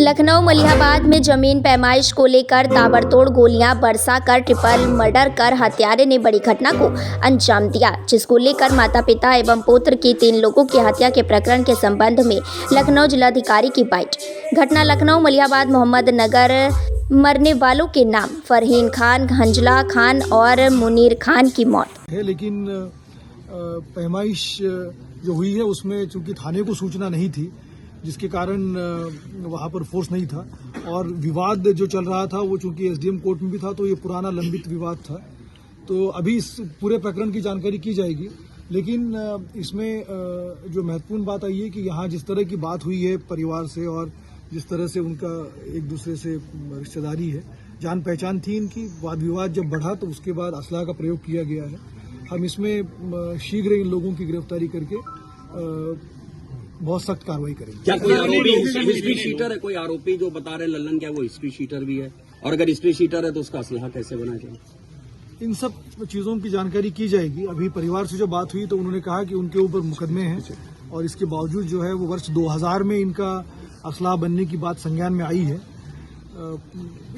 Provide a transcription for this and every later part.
लखनऊ मलिहाबाद में जमीन पैमाइश को लेकर ताबड़तोड़ गोलियां बरसाकर ट्रिपल मर्डर कर हत्यारे ने बड़ी घटना को अंजाम दिया, जिसको लेकर माता पिता एवं पुत्र की 3 लोगों की हत्या के प्रकरण के संबंध में लखनऊ जिलाधिकारी की बाइट। घटना लखनऊ मलिहाबाद मोहम्मद नगर। मरने वालों के नाम फरहीन खान, हंजला खान और मुनीर खान की मौत है। लेकिन पैमाइश जो हुई है उसमें चूंकि थाने को सूचना नहीं थी, जिसके कारण वहाँ पर फोर्स नहीं था, और विवाद जो चल रहा था वो चूंकि एसडीएम कोर्ट में भी था, तो ये पुराना लंबित विवाद था। तो अभी इस पूरे प्रकरण की जानकारी की जाएगी। लेकिन इसमें जो महत्वपूर्ण बात आई है कि यहाँ जिस तरह की बात हुई है परिवार से और जिस तरह से उनका एक दूसरे से रिश्तेदारी है, जान पहचान थी इनकी, वाद विवाद जब बढ़ा तो उसके बाद असलाह का प्रयोग किया गया है। हम इसमें शीघ्र इन लोगों की गिरफ्तारी करके बहुत सख्त कार्रवाई करेंगे। क्या कोई आरोपी हिस्ट्री शीटर है? कोई आरोपी जो बता रहे लल्लन, क्या वो हिस्ट्री शीटर भी है? और अगर हिस्ट्री शीटर है तो उसका असलाह कैसे बना जाए? इन सब चीजों की जानकारी की जाएगी। अभी परिवार से जो बात हुई तो उन्होंने कहा कि उनके ऊपर मुकदमे हैं, और इसके बावजूद जो है वो वर्ष 2000 में इनका असलाह बनने की बात संज्ञान में आई है।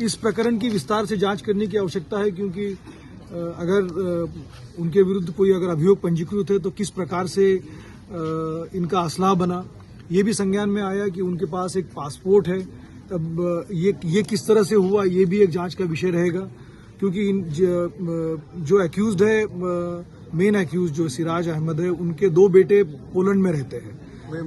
इस प्रकरण की विस्तार से जांच करने की आवश्यकता है, क्योंकि अगर उनके विरुद्ध कोई अगर अभियोग पंजीकृत है तो किस प्रकार से इनका असलाह बना, ये भी संज्ञान में आया कि उनके पास एक पासपोर्ट है। तब ये किस तरह से हुआ, ये भी एक जांच का विषय रहेगा, क्योंकि जो एक्यूज्ड है, मेन एक्यूज्ड जो सिराज अहमद है, उनके 2 बेटे पोलैंड में रहते हैं।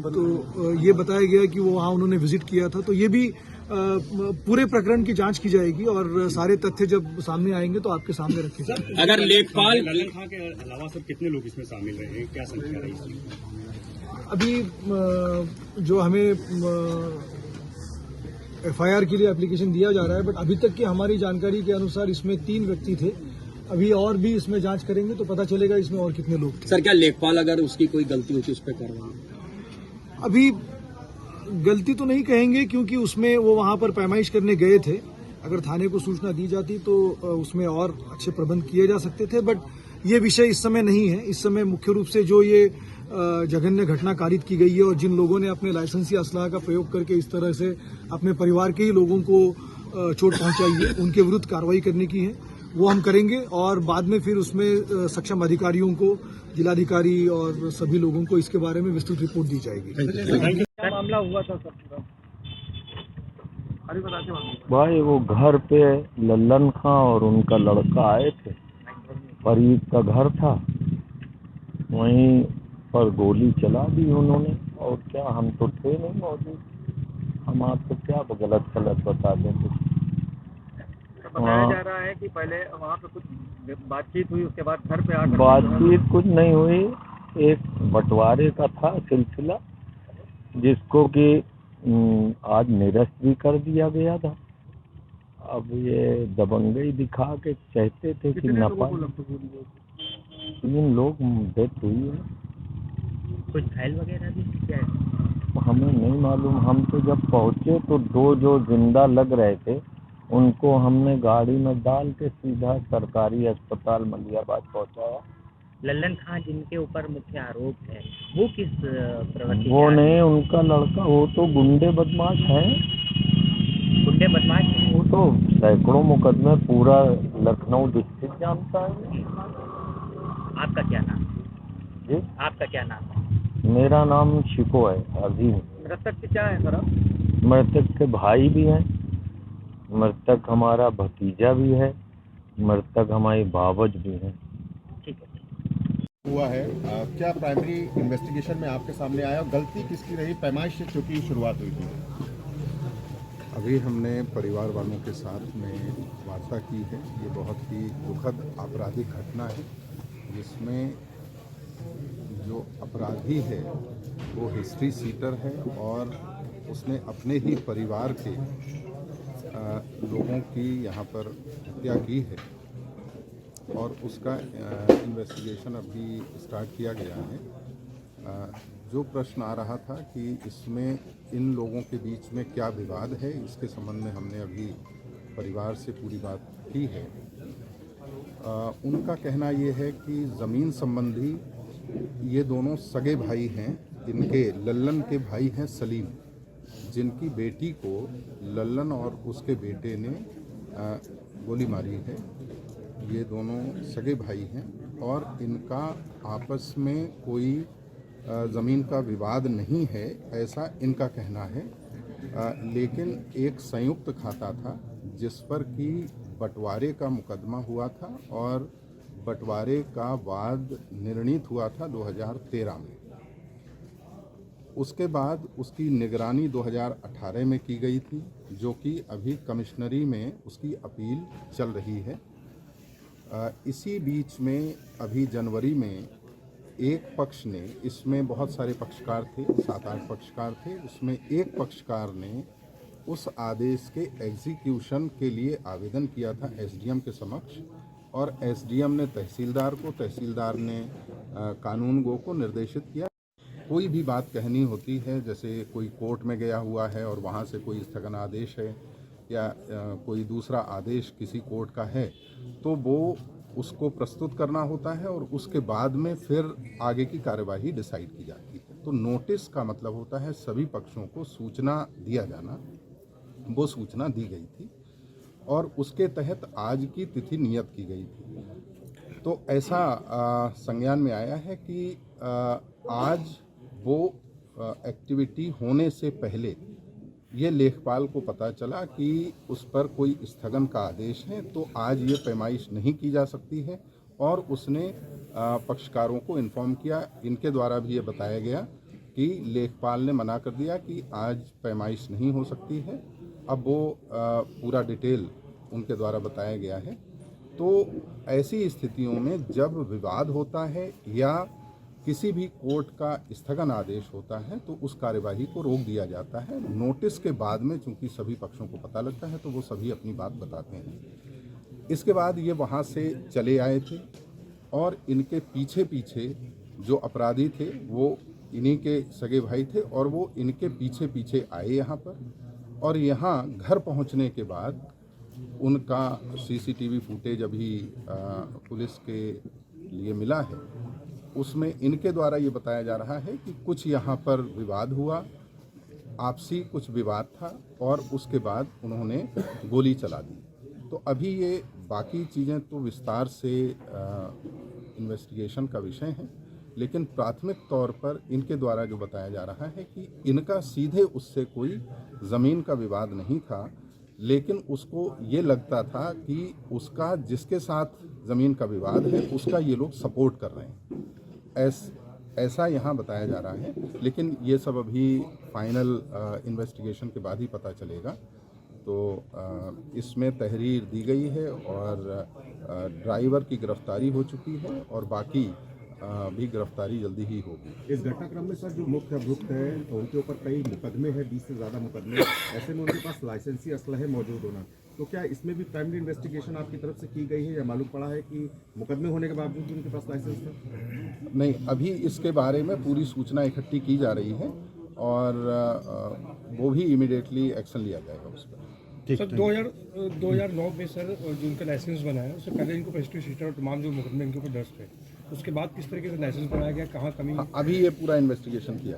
तो ये बताया गया कि वो वहाँ उन्होंने विजिट किया था। तो ये भी पूरे प्रकरण की जांच की जाएगी, और सारे तथ्य जब सामने आएंगे तो आपके सामने रखे जाएंगे। अगर लेखपाल लल्लन खां के अलावा सब कितने लोग इसमें शामिल रहे हैं, क्या संख्या रही इसकी? अभी जो हमें एफआईआर के लिए एप्लीकेशन दिया जा रहा है, बट अभी तक की हमारी जानकारी के अनुसार इसमें 3 व्यक्ति थे। अभी और भी इसमें जांच करेंगे तो पता चलेगा इसमें और कितने लोग थे। सर, क्या लेखपाल अगर उसकी कोई गलती होती उस पर कार्रवाई? अभी गलती तो नहीं कहेंगे, क्योंकि उसमें वो वहां पर पैमाइश करने गए थे। अगर थाने को सूचना दी जाती तो उसमें और अच्छे प्रबंध किए जा सकते थे, बट ये विषय इस समय नहीं है। इस समय मुख्य रूप से जो ये जघन्य घटना कारित की गई है और जिन लोगों ने अपने लाइसेंसी असलाह का प्रयोग करके इस तरह से अपने परिवार के ही लोगों को चोट पहुंचाई है, उनके विरुद्ध कार्रवाई करने की है, वो हम करेंगे। और बाद में फिर उसमें सक्षम अधिकारियों को, जिलाधिकारी और सभी लोगों को इसके बारे में विस्तृत रिपोर्ट दी जाएगी। क्या मामला हुआ था सर पूरा? भाई वो घर पे लल्लन खां और उनका लड़का आए थे, फरीद का घर था, वहीं पर गोली चला दी उन्होंने। और क्या, हम तो थे नहीं मौजूद, हम आपको क्या गलत बता दें। बताया जा रहा है कि पहले वहाँ पे कुछ बातचीत हुई, उसके बाद घर पे आकर बातचीत कुछ नहीं हुई। एक बंटवारे का था सिलसिला, जिसको कि आज निरस्त भी कर दिया गया था। अब ये दबंगई दिखा के चाहते थे कि नफा। 3 लोग डेथ हुई है। कुछ फाइल वगैरह भी क्या है? हमें नहीं मालूम। हम तो जब पहुंचे तो 2 जो जिंदा लग रहे थे उनको हमने गाड़ी में डाल के सीधा सरकारी अस्पताल मलिहाबाद पहुंचाया। लल्लन खां जिनके ऊपर मुख्य आरोप है, वो किस प्रवृत्ति? वो नहीं, उनका लड़का, वो तो गुंडे बदमाश हैं। गुंडे बदमाश है? वो तो सैकड़ों मुकदमे पूरा लखनऊ डिस्ट्रिक्ट जानता है। आपका क्या नाम जी? आपका क्या नाम है? मेरा नाम शिको है, अजीम। मृतक से क्या है सर? मृतक के भाई भी हैं, मृतक हमारा भतीजा भी है, मृतक हमारी भावज भी है। ठीक है। हुआ है, क्या प्राइमरी इन्वेस्टिगेशन में आपके सामने आया, गलती किसकी रही? पैमाइश से चूंकि शुरुआत हुई थी। अभी हमने परिवार वालों के साथ में वार्ता की है। ये बहुत ही दुखद आपराधिक घटना है, जिसमें जो अपराधी है वो हिस्ट्री सीटर है, और उसने अपने ही परिवार के लोगों की यहाँ पर हत्या की है, और उसका इन्वेस्टिगेशन अभी स्टार्ट किया गया है। जो प्रश्न आ रहा था कि इसमें इन लोगों के बीच में क्या विवाद है, इसके संबंध में हमने अभी परिवार से पूरी बात की है। उनका कहना ये है कि ज़मीन संबंधी ये दोनों सगे भाई हैं। इनके लल्लन के भाई हैं सलीम, जिनकी बेटी को लल्लन और उसके बेटे ने गोली मारी है। ये दोनों सगे भाई हैं और इनका आपस में कोई ज़मीन का विवाद नहीं है, ऐसा इनका कहना है। लेकिन एक संयुक्त खाता था जिस पर कि बंटवारे का मुकदमा हुआ था और बंटवारे का वाद निर्णीत हुआ था 2013 में। उसके बाद उसकी निगरानी 2018 में की गई थी, जो कि अभी कमिश्नरी में उसकी अपील चल रही है। इसी बीच में अभी जनवरी में एक पक्ष ने, इसमें बहुत सारे पक्षकार थे, 7-8 पक्षकार थे, उसमें एक पक्षकार ने उस आदेश के एग्जीक्यूशन के लिए आवेदन किया था एसडीएम के समक्ष, और एसडीएम ने तहसीलदार को, तहसीलदार ने कानून गो को निर्देशित किया। कोई भी बात कहनी होती है, जैसे कोई कोर्ट में गया हुआ है और वहाँ से कोई स्थगन आदेश है या कोई दूसरा आदेश किसी कोर्ट का है, तो वो उसको प्रस्तुत करना होता है और उसके बाद में फिर आगे की कार्यवाही डिसाइड की जाती है। तो नोटिस का मतलब होता है सभी पक्षों को सूचना दिया जाना। वो सूचना दी गई थी और उसके तहत आज की तिथि नियत की गई थी। तो ऐसा संज्ञान में आया है कि आज वो एक्टिविटी होने से पहले ये लेखपाल को पता चला कि उस पर कोई स्थगन का आदेश है, तो आज ये पैमाइश नहीं की जा सकती है और उसने पक्षकारों को इन्फॉर्म किया। इनके द्वारा भी ये बताया गया कि लेखपाल ने मना कर दिया कि आज पैमाइश नहीं हो सकती है। अब वो पूरा डिटेल उनके द्वारा बताया गया है। तो ऐसी स्थितियों में जब विवाद होता है या किसी भी कोर्ट का स्थगन आदेश होता है तो उस कार्यवाही को रोक दिया जाता है। नोटिस के बाद में चूंकि सभी पक्षों को पता लगता है तो वो सभी अपनी बात बताते हैं। इसके बाद ये वहाँ से चले आए थे और इनके पीछे पीछे जो अपराधी थे वो इन्हीं के सगे भाई थे और वो इनके पीछे पीछे आए यहाँ पर, और यहाँ घर पहुँचने के बाद उनका सीसीटीवी फुटेज अभी पुलिस के लिए मिला है। उसमें इनके द्वारा ये बताया जा रहा है कि कुछ यहाँ पर विवाद हुआ, आपसी कुछ विवाद था और उसके बाद उन्होंने गोली चला दी। तो अभी ये बाकी चीज़ें तो विस्तार से इन्वेस्टिगेशन का विषय है, लेकिन प्राथमिक तौर पर इनके द्वारा जो बताया जा रहा है कि इनका सीधे उससे कोई ज़मीन का विवाद नहीं था, लेकिन उसको ये लगता था कि उसका जिसके साथ ज़मीन का विवाद है उसका ये लोग सपोर्ट कर रहे हैं, ऐसा यहाँ बताया जा रहा है। लेकिन ये सब अभी फाइनल इन्वेस्टिगेशन के बाद ही पता चलेगा। तो इसमें तहरीर दी गई है और ड्राइवर की गिरफ्तारी हो चुकी है और बाकी भी गिरफ्तारी जल्दी ही होगी। इस घटनाक्रम में सर जो मुख्य अभियुक्त है तो उनके ऊपर कई मुकदमे हैं, 20 से ज़्यादा मुकदमे, ऐसे में उनके पास लाइसेंसी असलहे मौजूद होना, तो क्या इसमें भी प्राइमरी इन्वेस्टिगेशन आपकी तरफ से की गई है या मालूम पड़ा है कि मुकदमे होने के बावजूद भी उनके पास लाइसेंस था? नहीं, अभी इसके बारे में पूरी सूचना इकट्ठी की जा रही है और वो भी इमीडिएटली एक्शन लिया जाएगा उस पर। सर 2009 में सर जो उनका लाइसेंस बनाया उससे पहले इनको रजिस्ट्री शीटर और तमाम जो मुकदमे इनके ऊपर दर्ज थे, उसके बाद किस तरीके से लाइसेंस बनाया गया, कहाँ कमी? अभी ये पूरा इन्वेस्टिगेशन किया।